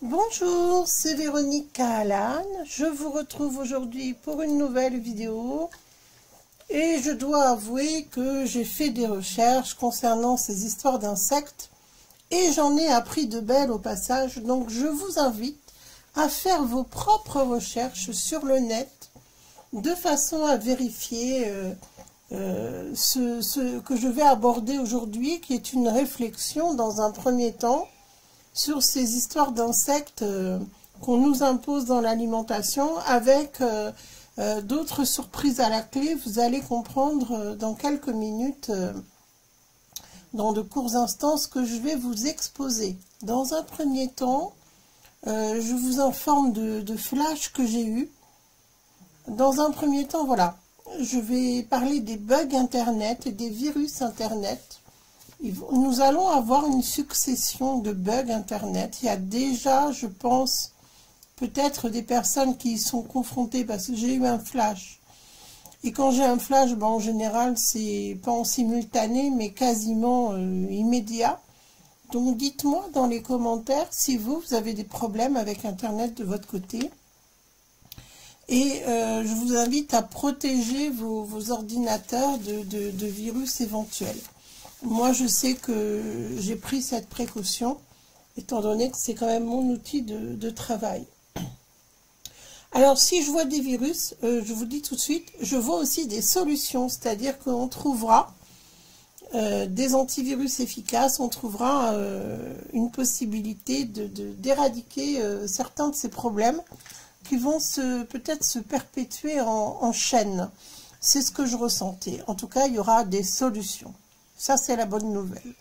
Bonjour, c'est Véronique Cahalan. Je vous retrouve aujourd'hui pour une nouvelle vidéo et je dois avouer que j'ai fait des recherches concernant ces histoires d'insectes et j'en ai appris de belles au passage. Donc je vous invite à faire vos propres recherches sur le net de façon à vérifier ce que je vais aborder aujourd'hui, qui est une réflexion dans un premier temps sur ces histoires d'insectes qu'on nous impose dans l'alimentation, avec d'autres surprises à la clé. Vous allez comprendre dans quelques minutes, dans de courts instants, ce que je vais vous exposer. Dans un premier temps, je vous informe de flash que j'ai eu. Dans un premier temps, voilà, je vais parler des bugs Internet et des virus Internet. Nous allons avoir une succession de bugs Internet. Il y a déjà, je pense, peut-être des personnes qui y sont confrontées parce que j'ai eu un flash. Et quand j'ai un flash, ben, en général, c'est pas en simultané, mais quasiment immédiat. Donc dites-moi dans les commentaires si vous avez des problèmes avec Internet de votre côté. Et je vous invite à protéger vos ordinateurs de virus éventuels. Moi, je sais que j'ai pris cette précaution, étant donné que c'est quand même mon outil de travail. Alors, si je vois des virus, je vous dis tout de suite, je vois aussi des solutions, c'est-à-dire qu'on trouvera des antivirus efficaces, on trouvera une possibilité d'éradiquer certains de ces problèmes qui vont peut-être se perpétuer en chaîne. C'est ce que je ressentais. En tout cas, il y aura des solutions. Ça, c'est la bonne nouvelle.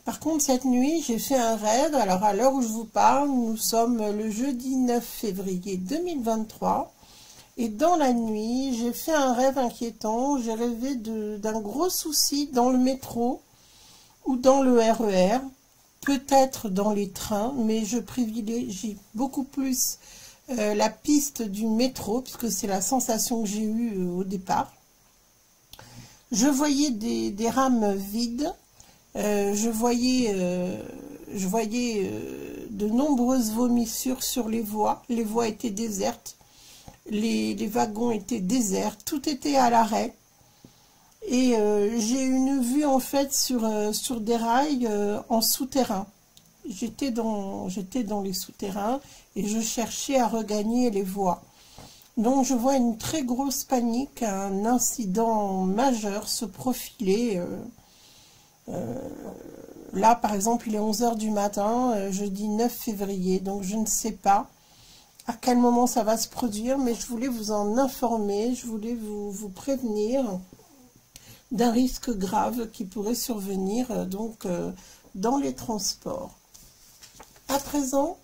Par contre, cette nuit, j'ai fait un rêve. Alors, à l'heure où je vous parle, nous sommes le jeudi 9 février 2023. Et dans la nuit, j'ai fait un rêve inquiétant. J'ai rêvé d'un gros souci dans le métro ou dans le RER. Peut-être dans les trains, mais je privilégie beaucoup plus la piste du métro, puisque c'est la sensation que j'ai eue au départ. Je voyais des rames vides, je voyais de nombreuses vomissures sur les voies étaient désertes, les wagons étaient déserts, tout était à l'arrêt. Et j'ai une vue en fait sur des rails en souterrain. J'étais dans les souterrains et je cherchais à regagner les voies. Donc je vois une très grosse panique, un incident majeur se profiler. Là par exemple il est 11 h du matin, jeudi 9 février, donc je ne sais pas à quel moment ça va se produire, mais je voulais vous en informer, je voulais vous prévenir d'un risque grave qui pourrait survenir dans les transports. À présent,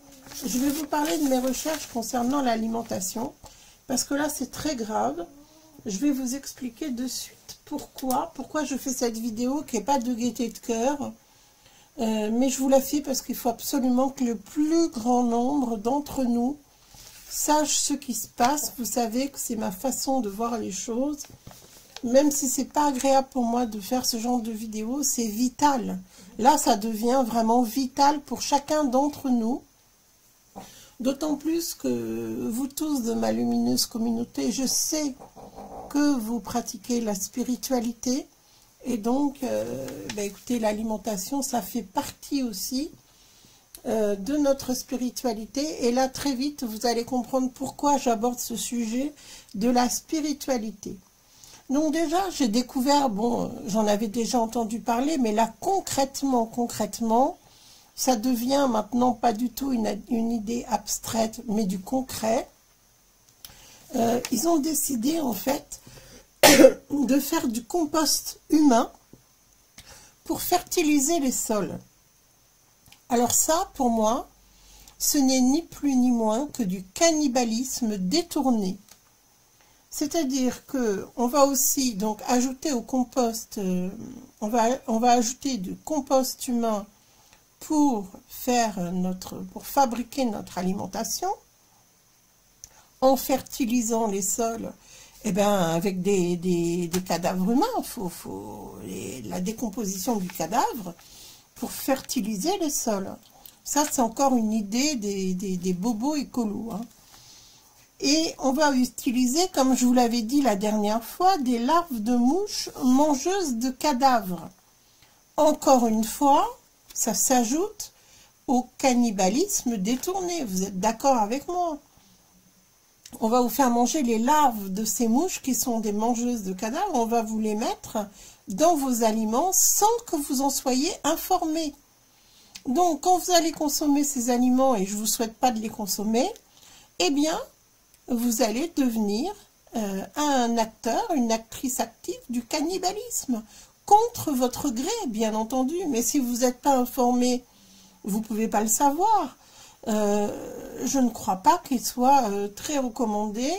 je vais vous parler de mes recherches concernant l'alimentation. Parce que là, c'est très grave. Je vais vous expliquer de suite pourquoi je fais cette vidéo qui n'est pas de gaieté de cœur. Mais je vous la fais parce qu'il faut absolument que le plus grand nombre d'entre nous sache ce qui se passe. Vous savez que c'est ma façon de voir les choses. Même si c'est pas agréable pour moi de faire ce genre de vidéo, c'est vital. Là, ça devient vraiment vital pour chacun d'entre nous. D'autant plus que vous tous de ma lumineuse communauté, je sais que vous pratiquez la spiritualité. Et donc, écoutez, l'alimentation, ça fait partie aussi de notre spiritualité. Et là, très vite, vous allez comprendre pourquoi j'aborde ce sujet de la spiritualité. Donc déjà, j'ai découvert, bon, j'en avais déjà entendu parler, mais là, concrètement, ça devient maintenant pas du tout une idée abstraite, mais du concret. Ils ont décidé en fait de faire du compost humain pour fertiliser les sols. Alors ça, pour moi, ce n'est ni plus ni moins que du cannibalisme détourné. C'est-à-dire que on va aussi donc ajouter au compost, on va ajouter du compost humain pour fabriquer notre alimentation, en fertilisant les sols, avec des cadavres humains, la décomposition du cadavre pour fertiliser les sols. Ça, c'est encore une idée des bobos écolos, hein. Et on va utiliser, comme je vous l'avais dit la dernière fois, des larves de mouches mangeuses de cadavres. Encore une fois, ça s'ajoute au cannibalisme détourné. Vous êtes d'accord avec moi? On va vous faire manger les larves de ces mouches qui sont des mangeuses de cadavres. On va vous les mettre dans vos aliments sans que vous en soyez informés. Donc, quand vous allez consommer ces aliments, et je ne vous souhaite pas de les consommer, eh bien, vous allez devenir un acteur, une actrice active du cannibalisme, contre votre gré, bien entendu. Mais si vous n'êtes pas informé, vous ne pouvez pas le savoir. Je ne crois pas qu'il soit très recommandé,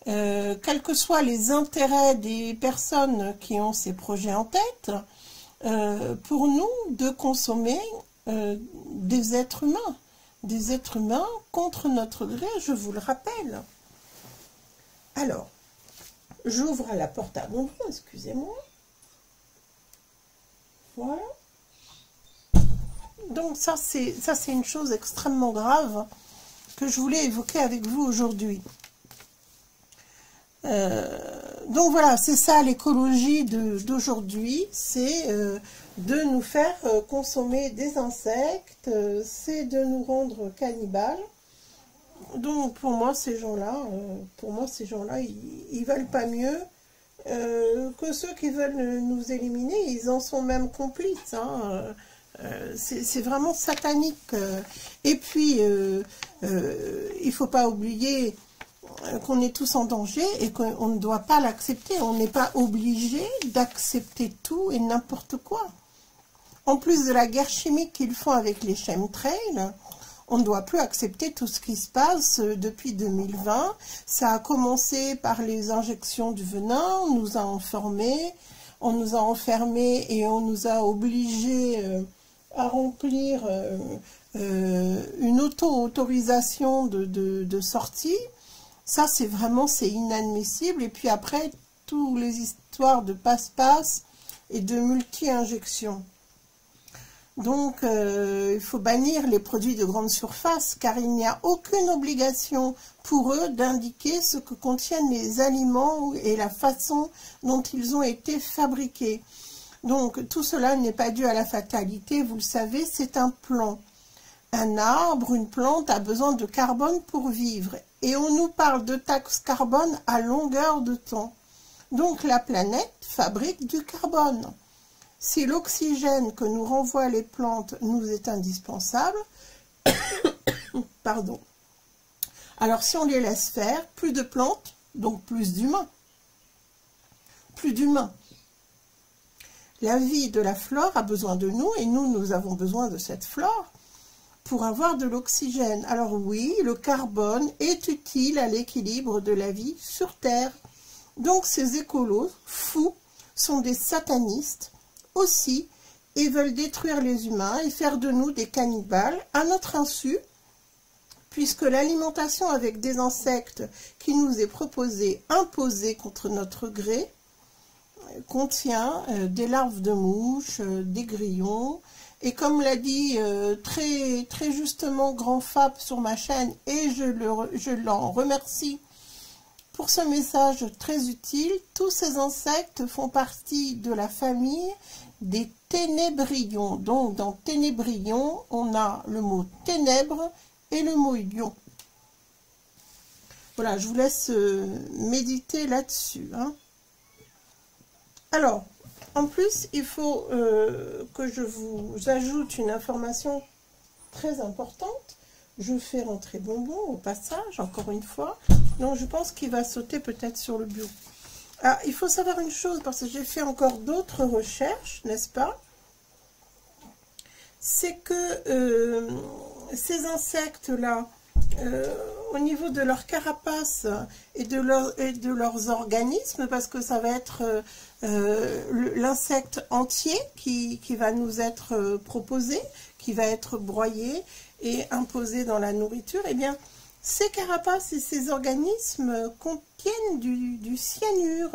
quels que soient les intérêts des personnes qui ont ces projets en tête, pour nous de consommer des êtres humains contre notre gré, je vous le rappelle. Alors, j'ouvre la porte à bonbons, excusez-moi. Voilà. Donc ça c'est une chose extrêmement grave que je voulais évoquer avec vous aujourd'hui. Donc voilà, c'est ça l'écologie d'aujourd'hui, c'est de nous faire consommer des insectes, c'est de nous rendre cannibales. Donc pour moi ces gens-là, ils veulent pas mieux que ceux qui veulent nous éliminer. Ils en sont même complices, hein. C'est vraiment satanique. Et puis, il ne faut pas oublier qu'on est tous en danger et qu'on ne doit pas l'accepter. On n'est pas obligé d'accepter tout et n'importe quoi. En plus de la guerre chimique qu'ils font avec les chemtrails, on ne doit plus accepter tout ce qui se passe depuis 2020. Ça a commencé par les injections du venin, on nous a enfermés et on nous a obligés à remplir une auto-autorisation de sortie. Ça, c'est inadmissible. Et puis après, toutes les histoires de passe-passe et de multi-injections. Donc, il faut bannir les produits de grande surface, car il n'y a aucune obligation pour eux d'indiquer ce que contiennent les aliments et la façon dont ils ont été fabriqués. Donc, tout cela n'est pas dû à la fatalité, vous le savez, c'est un plan. Un arbre, une plante a besoin de carbone pour vivre. Et on nous parle de taxe carbone à longueur de temps. Donc, la planète fabrique du carbone. Si l'oxygène que nous renvoient les plantes nous est indispensable, pardon. Alors, si on les laisse faire, plus de plantes, donc plus d'humains. Plus d'humains. La vie de la flore a besoin de nous et nous avons besoin de cette flore pour avoir de l'oxygène. Alors oui, le carbone est utile à l'équilibre de la vie sur Terre. Donc ces écolos fous sont des satanistes aussi et veulent détruire les humains et faire de nous des cannibales à notre insu, puisque l'alimentation avec des insectes qui nous est proposée, imposée contre notre gré, contient des larves de mouches, des grillons, et comme l'a dit très justement Grand Fab sur ma chaîne, et je l'en remercie pour ce message très utile, tous ces insectes font partie de la famille des ténébrions. Donc dans ténébrion, on a le mot ténèbres et le mot ion. Voilà, je vous laisse méditer là-dessus, hein. Alors, en plus, il faut que je vous ajoute une information très importante. Je fais rentrer Bonbon au passage, encore une fois. Donc, je pense qu'il va sauter peut-être sur le bureau. Ah, il faut savoir une chose, parce que j'ai fait encore d'autres recherches, n'est-ce pas? C'est que ces insectes-là, au niveau de leur carapace et de leurs organismes, parce que ça va être l'insecte entier qui va nous être proposé, qui va être broyé et imposé dans la nourriture, eh bien, ces carapaces et ces organismes contiennent du cyanure.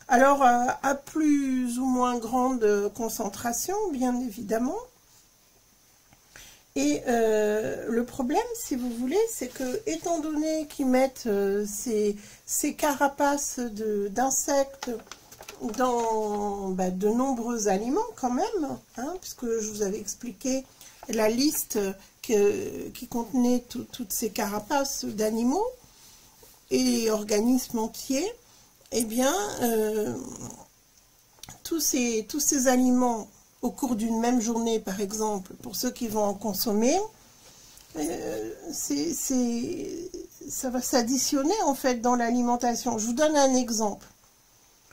Alors, à plus ou moins grande concentration, bien évidemment. Et le problème, si vous voulez, c'est que, étant donné qu'ils mettent ces carapaces d'insectes dans de nombreux aliments quand même, hein, puisque je vous avais expliqué la liste qui contenait toutes ces carapaces d'animaux et organismes entiers, eh bien, tous ces aliments au cours d'une même journée, par exemple, pour ceux qui vont en consommer, ça va s'additionner en fait dans l'alimentation. Je vous donne un exemple.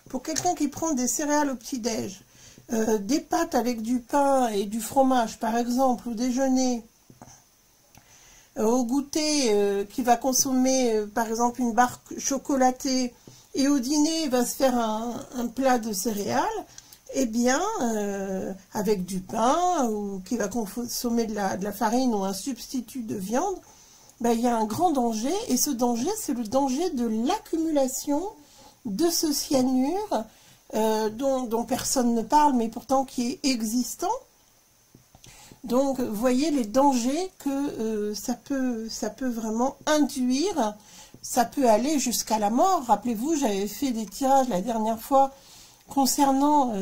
Pour quelqu'un qui prend des céréales au petit-déj, des pâtes avec du pain et du fromage, par exemple, au déjeuner, au goûter, qui va consommer, par exemple, une barre chocolatée, et au dîner, il va se faire un plat de céréales, eh bien, avec du pain, ou qui va consommer de la farine ou un substitut de viande, il y a un grand danger, et ce danger, c'est le danger de l'accumulation de ce cyanure dont personne ne parle, mais pourtant qui est existant. Donc, vous voyez les dangers que ça peut vraiment induire. Ça peut aller jusqu'à la mort. Rappelez-vous, j'avais fait des tirages la dernière fois concernant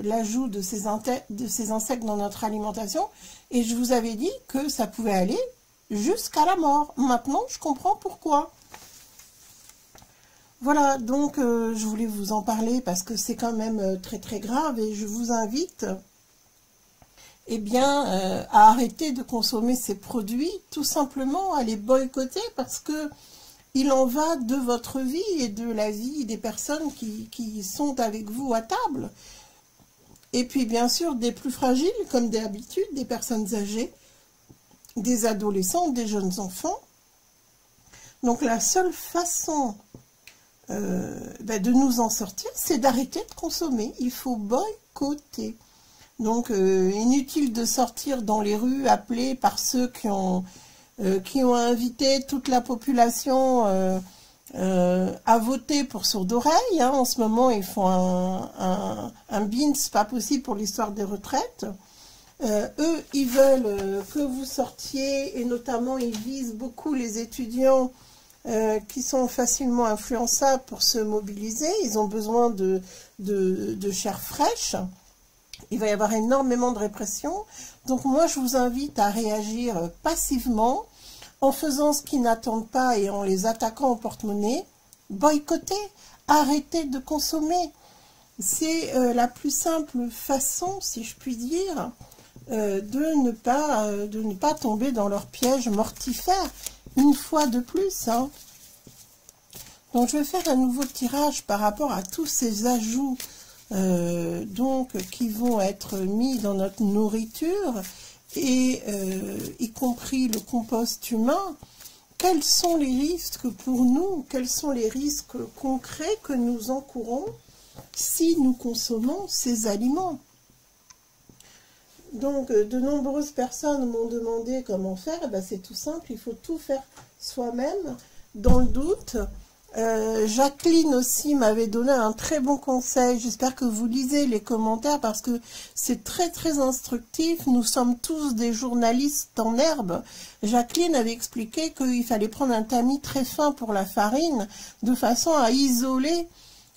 l'ajout de ces insectes dans notre alimentation, et je vous avais dit que ça pouvait aller jusqu'à la mort. Maintenant, je comprends pourquoi. Voilà, donc je voulais vous en parler parce que c'est quand même très très grave, et je vous invite à arrêter de consommer ces produits, tout simplement à les boycotter, parce que il en va de votre vie et de la vie des personnes qui sont avec vous à table. Et puis bien sûr des plus fragiles, comme d'habitude, des personnes âgées, des adolescents, des jeunes enfants. Donc la seule façon de nous en sortir, c'est d'arrêter de consommer. Il faut boycotter. Donc inutile de sortir dans les rues appelés par ceux qui ont invité toute la population à voter pour sourds oreilles. Hein. En ce moment, ils font un bins pas possible pour l'histoire des retraites. Eux, ils veulent que vous sortiez, et notamment, ils visent beaucoup les étudiants qui sont facilement influençables pour se mobiliser. Ils ont besoin de chair fraîche. Il va y avoir énormément de répression. Donc moi, je vous invite à réagir passivement, en faisant ce qu'ils n'attendent pas et en les attaquant au porte-monnaie. Boycotter, arrêter de consommer. C'est la plus simple façon, si je puis dire, de ne pas tomber dans leur piège mortifère, une fois de plus. Hein. Donc je vais faire un nouveau tirage par rapport à tous ces ajouts qui vont être mis dans notre nourriture, et y compris le compost humain. Quels sont les risques pour nous? Quels sont les risques concrets que nous encourons si nous consommons ces aliments? Donc, de nombreuses personnes m'ont demandé comment faire. C'est tout simple, il faut tout faire soi-même, dans le doute. Jacqueline aussi m'avait donné un très bon conseil. J'espère que vous lisez les commentaires parce que c'est très très instructif. Nous sommes tous des journalistes en herbe. Jacqueline avait expliqué qu'il fallait prendre un tamis très fin pour la farine, de façon à isoler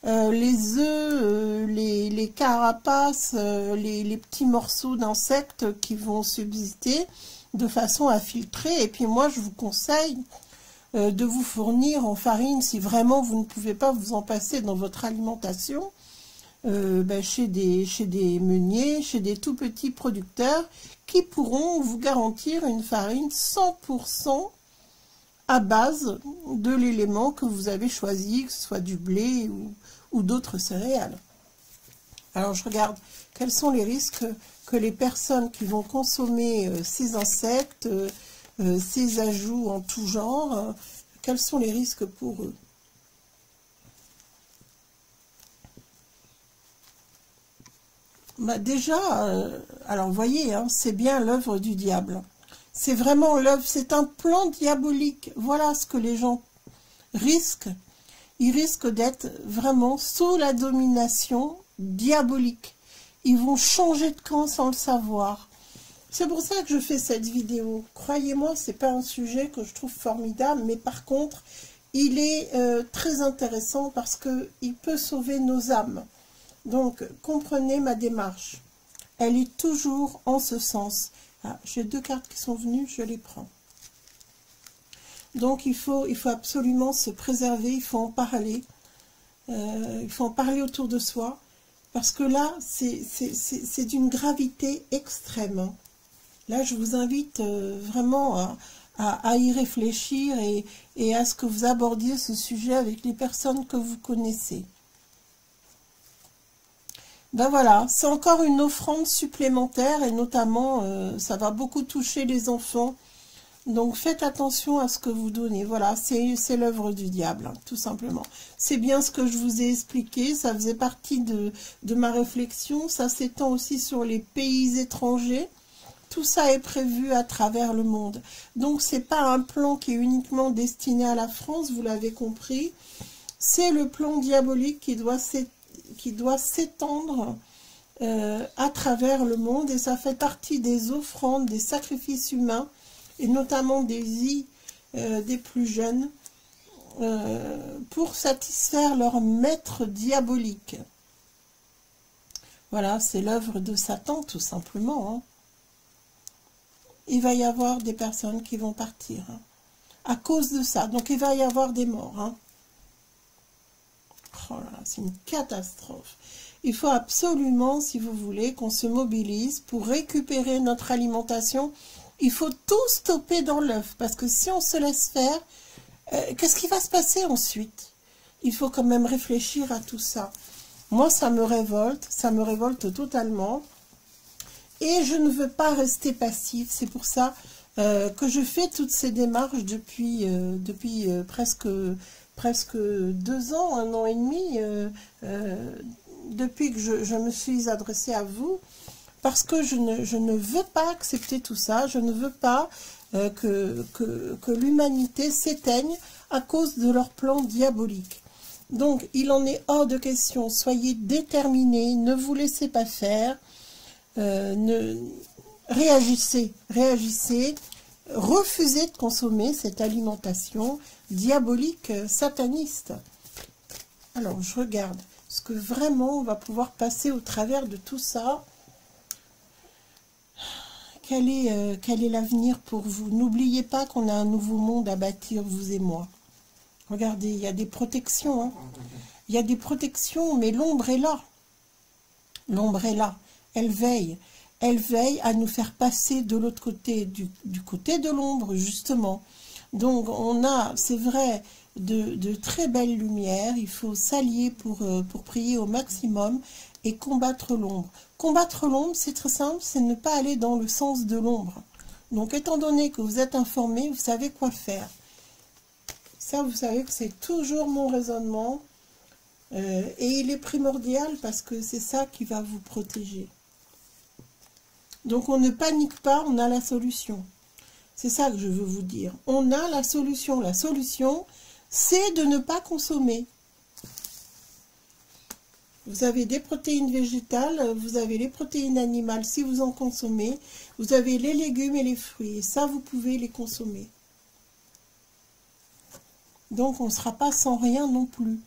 les œufs, les carapaces, les petits morceaux d'insectes qui vont subsister, de façon à filtrer. Et puis moi, je vous conseille de vous fournir en farine, si vraiment vous ne pouvez pas vous en passer dans votre alimentation, chez des meuniers, chez des tout petits producteurs qui pourront vous garantir une farine 100% à base de l'élément que vous avez choisi, que ce soit du blé ou d'autres céréales. Alors je regarde quels sont les risques que les personnes qui vont consommer ces insectes, ces ajouts en tout genre, quels sont les risques pour eux? Déjà, alors vous voyez, hein, c'est bien l'œuvre du diable. C'est vraiment l'œuvre, c'est un plan diabolique. Voilà ce que les gens risquent. Ils risquent d'être vraiment sous la domination diabolique. Ils vont changer de camp sans le savoir. C'est pour ça que je fais cette vidéo. Croyez-moi, c'est pas un sujet que je trouve formidable, mais par contre, il est très intéressant parce qu'il peut sauver nos âmes. Donc, comprenez ma démarche. Elle est toujours en ce sens. Ah, j'ai 2 cartes qui sont venues, je les prends. Donc, il faut absolument se préserver, il faut en parler. Il faut en parler autour de soi. Parce que là, c'est d'une gravité extrême. Hein. Là, je vous invite vraiment à y réfléchir et à ce que vous abordiez ce sujet avec les personnes que vous connaissez. Ben voilà, c'est encore une offrande supplémentaire et notamment, ça va beaucoup toucher les enfants. Donc, faites attention à ce que vous donnez. Voilà, c'est l'œuvre du diable, hein, tout simplement. C'est bien ce que je vous ai expliqué, ça faisait partie de ma réflexion. Ça s'étend aussi sur les pays étrangers. Tout ça est prévu à travers le monde. Donc, c'est pas un plan qui est uniquement destiné à la France, vous l'avez compris. C'est le plan diabolique qui doit s'étendre à travers le monde. Et ça fait partie des offrandes, des sacrifices humains, et notamment des vies des plus jeunes, pour satisfaire leur maître diabolique. Voilà, c'est l'œuvre de Satan, tout simplement. Hein. Il va y avoir des personnes qui vont partir hein, à cause de ça. Donc, il va y avoir des morts. Hein. Oh là là, c'est une catastrophe. Il faut absolument, si vous voulez, qu'on se mobilise pour récupérer notre alimentation. Il faut tout stopper dans l'œuf, parce que si on se laisse faire, qu'est-ce qui va se passer ensuite? Il faut quand même réfléchir à tout ça. Moi, ça me révolte totalement. Et je ne veux pas rester passive, c'est pour ça que je fais toutes ces démarches depuis presque 2 ans, 1 an et demi, depuis que je me suis adressée à vous, parce que je ne veux pas accepter tout ça, je ne veux pas que l'humanité s'éteigne à cause de leur plan diabolique. Donc, il en est hors de question, soyez déterminés, ne vous laissez pas faire, réagissez, refusez de consommer cette alimentation diabolique sataniste. Alors, je regarde, est-ce que vraiment on va pouvoir passer au travers de tout ça? Quel est l'avenir pour vous? N'oubliez pas qu'on a un nouveau monde à bâtir, vous et moi. Regardez, il y a des protections. Hein. Il y a des protections, mais l'ombre est là. L'ombre est là. Elle veille. Elle veille à nous faire passer de l'autre côté, du côté de l'ombre, justement. Donc, on a, c'est vrai, de très belles lumières. Il faut s'allier pour prier au maximum et combattre l'ombre. Combattre l'ombre, c'est très simple, c'est ne pas aller dans le sens de l'ombre. Donc, étant donné que vous êtes informé, vous savez quoi faire. Ça, vous savez que c'est toujours mon raisonnement. Et il est primordial parce que c'est ça qui va vous protéger. Donc, on ne panique pas, on a la solution. C'est ça que je veux vous dire. On a la solution. La solution, c'est de ne pas consommer. Vous avez des protéines végétales, vous avez les protéines animales si vous en consommez. Vous avez les légumes et les fruits. Et ça, vous pouvez les consommer. Donc, on ne sera pas sans rien non plus.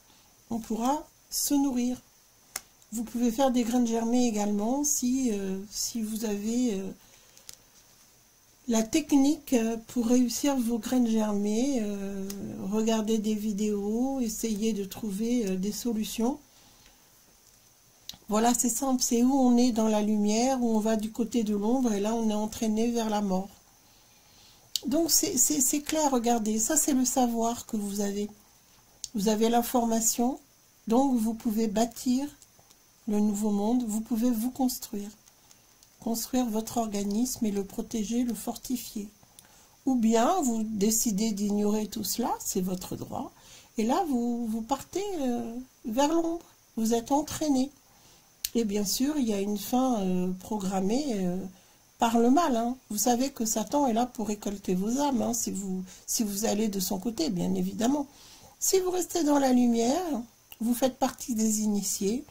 On pourra se nourrir. Vous pouvez faire des graines germées également si vous avez la technique pour réussir vos graines germées. Regardez des vidéos, essayez de trouver des solutions. Voilà, c'est simple, c'est où on est dans la lumière, où on va du côté de l'ombre, et là on est entraîné vers la mort. Donc c'est clair, regardez, ça c'est le savoir que vous avez. Vous avez l'information, donc vous pouvez bâtir le nouveau monde, vous pouvez vous construire. Construire votre organisme et le protéger, le fortifier. Ou bien vous décidez d'ignorer tout cela, c'est votre droit. Et là, vous partez vers l'ombre, vous êtes entraîné. Et bien sûr, il y a une fin programmée par le mal. Hein. Vous savez que Satan est là pour récolter vos âmes, hein, si vous allez de son côté, bien évidemment. Si vous restez dans la lumière, vous faites partie des initiés,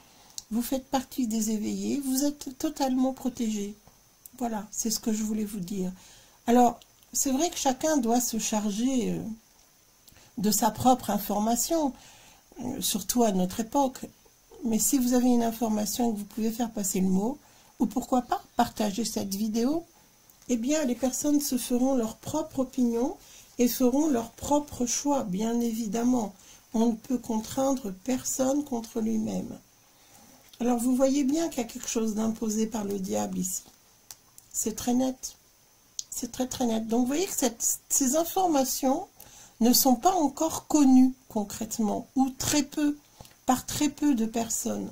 vous faites partie des éveillés, vous êtes totalement protégés. Voilà, c'est ce que je voulais vous dire. Alors, c'est vrai que chacun doit se charger de sa propre information, surtout à notre époque. Mais si vous avez une information et que vous pouvez faire passer le mot, ou pourquoi pas partager cette vidéo, eh bien, les personnes se feront leur propre opinion et feront leur propre choix, bien évidemment. On ne peut contraindre personne contre lui-même. Alors, vous voyez bien qu'il y a quelque chose d'imposé par le diable ici. C'est très net. C'est très, très net. Donc, vous voyez que ces informations ne sont pas encore connues concrètement, ou très peu, par très peu de personnes.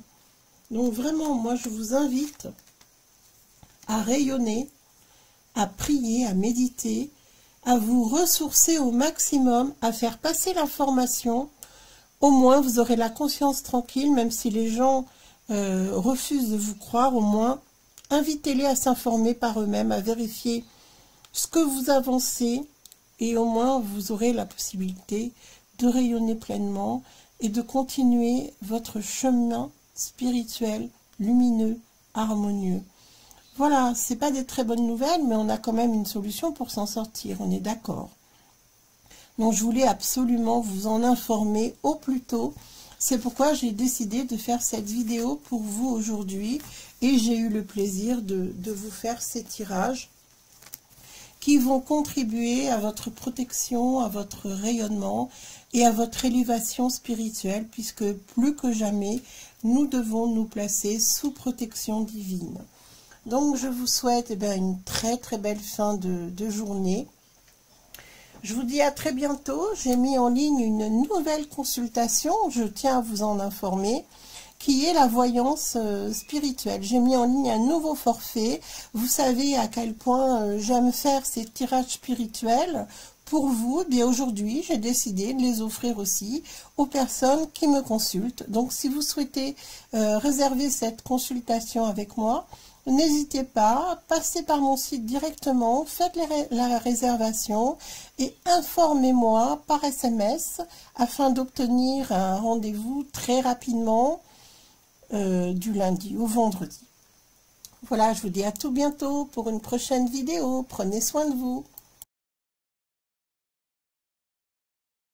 Donc, vraiment, moi, je vous invite à rayonner, à prier, à méditer, à vous ressourcer au maximum, à faire passer l'information. Au moins, vous aurez la conscience tranquille, même si les gens refusent de vous croire, au moins, invitez-les à s'informer par eux-mêmes, à vérifier ce que vous avancez, et au moins, vous aurez la possibilité de rayonner pleinement et de continuer votre chemin spirituel, lumineux, harmonieux. Voilà, c'est pas des très bonnes nouvelles, mais on a quand même une solution pour s'en sortir, on est d'accord. Donc je voulais absolument vous en informer au plus tôt. C'est pourquoi j'ai décidé de faire cette vidéo pour vous aujourd'hui. Et j'ai eu le plaisir de vous faire ces tirages qui vont contribuer à votre protection, à votre rayonnement et à votre élévation spirituelle, puisque plus que jamais, nous devons nous placer sous protection divine. Donc, je vous souhaite une très très belle fin de journée. Je vous dis à très bientôt. J'ai mis en ligne une nouvelle consultation, je tiens à vous en informer, qui est la voyance spirituelle. J'ai mis en ligne un nouveau forfait. Vous savez à quel point j'aime faire ces tirages spirituels pour vous. Eh bien aujourd'hui, j'ai décidé de les offrir aussi aux personnes qui me consultent. Donc, si vous souhaitez réserver cette consultation avec moi, n'hésitez pas, passez par mon site directement, faites la réservation et informez-moi par SMS afin d'obtenir un rendez-vous très rapidement du lundi au vendredi. Voilà, je vous dis à tout bientôt pour une prochaine vidéo. Prenez soin de vous.